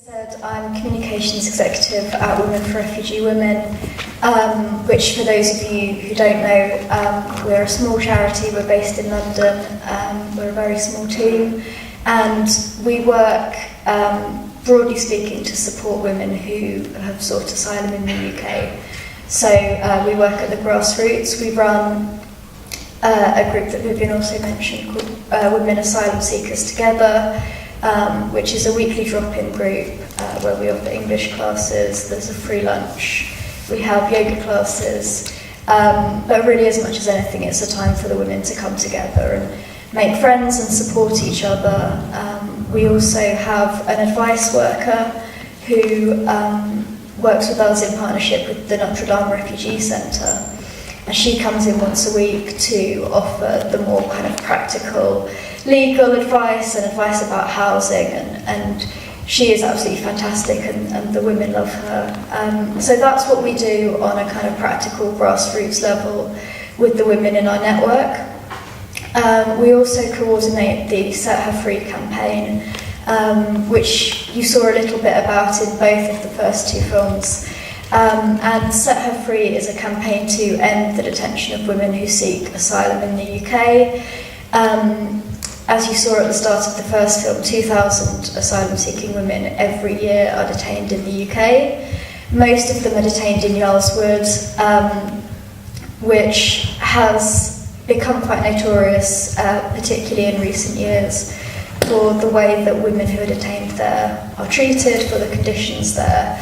said, I'm Communications Executive at Women for Refugee Women, which for those of you who don't know, we're a small charity, we're based in London, we're a very small team, and we work, broadly speaking, to support women who have sought asylum in the UK. So we work at the grassroots. We run a group that Vivian also mentioned called Women Asylum Seekers Together, which is a weekly drop-in group where we offer English classes, there's a free lunch, we have yoga classes, but really as much as anything it's a time for the women to come together and make friends and support each other. We also have an advice worker who works with us in partnership with the Notre Dame Refugee Centre, and she comes in once a week to offer the more kind of practical legal advice and advice about housing, and she is absolutely fantastic, and the women love her. So that's what we do on a kind of practical grassroots level with the women in our network. We also coordinate the Set Her Free campaign, which you saw a little bit about in both of the first two films. And Set Her Free is a campaign to end the detention of women who seek asylum in the UK. As you saw at the start of the first film, 2,000 asylum-seeking women every year are detained in the UK. Most of them are detained in Yarl's Wood, which has become quite notorious, particularly in recent years, for the way that women who are detained there are treated, for the conditions there.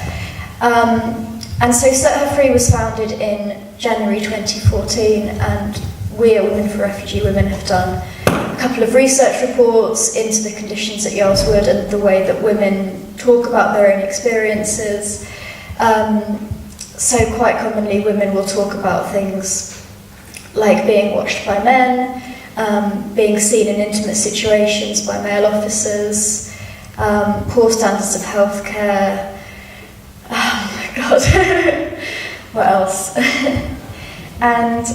And so Set Her Free was founded in January 2014, and we at Women for Refugee Women have done a couple of research reports into the conditions at Yarl's Wood and the way that women talk about their own experiences. So quite commonly women will talk about things like being watched by men, being seen in intimate situations by male officers, poor standards of healthcare. Oh my God, what else? And,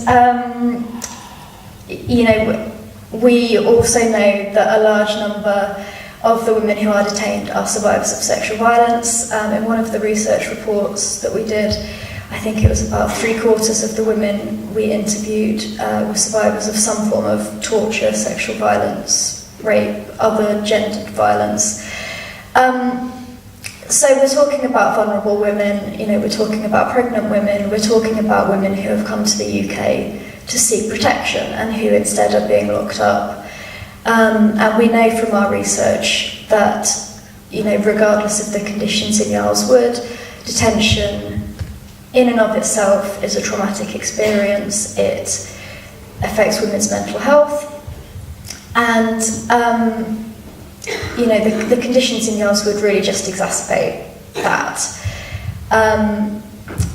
you know, we also know that a large number of the women who are detained are survivors of sexual violence. In one of the research reports that we did, I think it was about 3/4 of the women we interviewed were survivors of some form of torture, sexual violence, rape, other gendered violence. So we're talking about vulnerable women, you know, we're talking about pregnant women, we're talking about women who have come to the UK to seek protection and who instead are being locked up. And we know from our research that, you know, regardless of the conditions in Yarl's Wood, detention in and of itself is a traumatic experience. It affects women's mental health, and you know, the conditions in Yarl's Wood really just exacerbate that.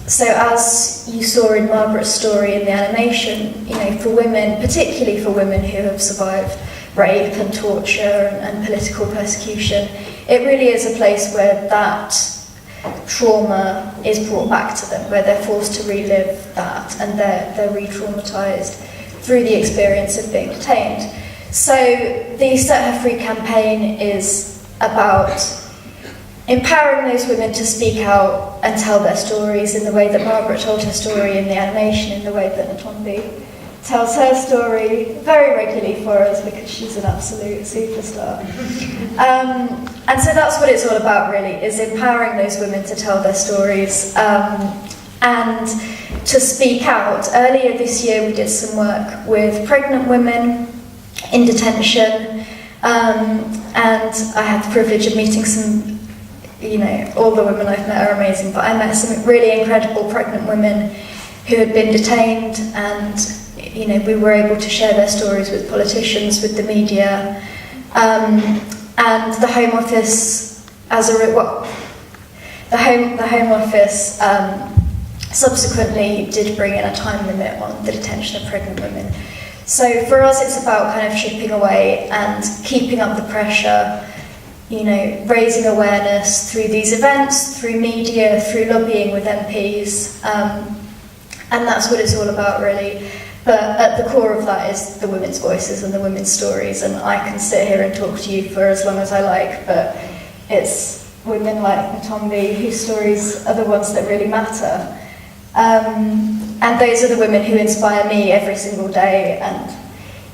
So as you saw in Margaret's story in the animation, you know, for women, particularly for women who have survived rape and torture and political persecution, it really is a place where that trauma is brought back to them, where they're forced to relive that, and they're re-traumatised through the experience of being detained. So the Set Her Free campaign is about empowering those women to speak out and tell their stories in the way that Margaret told her story in the animation, in the way that Natombi tells her story very regularly for us because she's an absolute superstar. And so that's what it's all about, really, is empowering those women to tell their stories and to speak out. Earlier this year we did some work with pregnant women in detention, and I had the privilege of meeting some, you know, all the women I've met are amazing, but I met some really incredible pregnant women who had been detained, and, you know, we were able to share their stories with politicians, with the media, and the Home Office, the Home Office subsequently did bring in a time limit on the detention of pregnant women. So for us, it's about kind of chipping away and keeping up the pressure, you know, raising awareness through these events, through media, through lobbying with MPs, and that's what it's all about, really. But at the core of that is the women's voices and the women's stories, and I can sit here and talk to you for as long as I like, but it's women like Matombi, whose stories are the ones that really matter. And those are the women who inspire me every single day. And,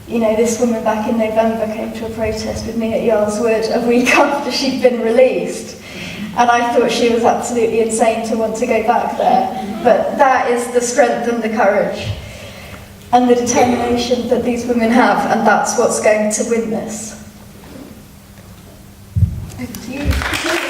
you know, this woman back in November came to a protest with me at Yarl's Wood a week after she'd been released. And I thought she was absolutely insane to want to go back there. But that is the strength and the courage and the determination that these women have, and that's what's going to win this. Over to you.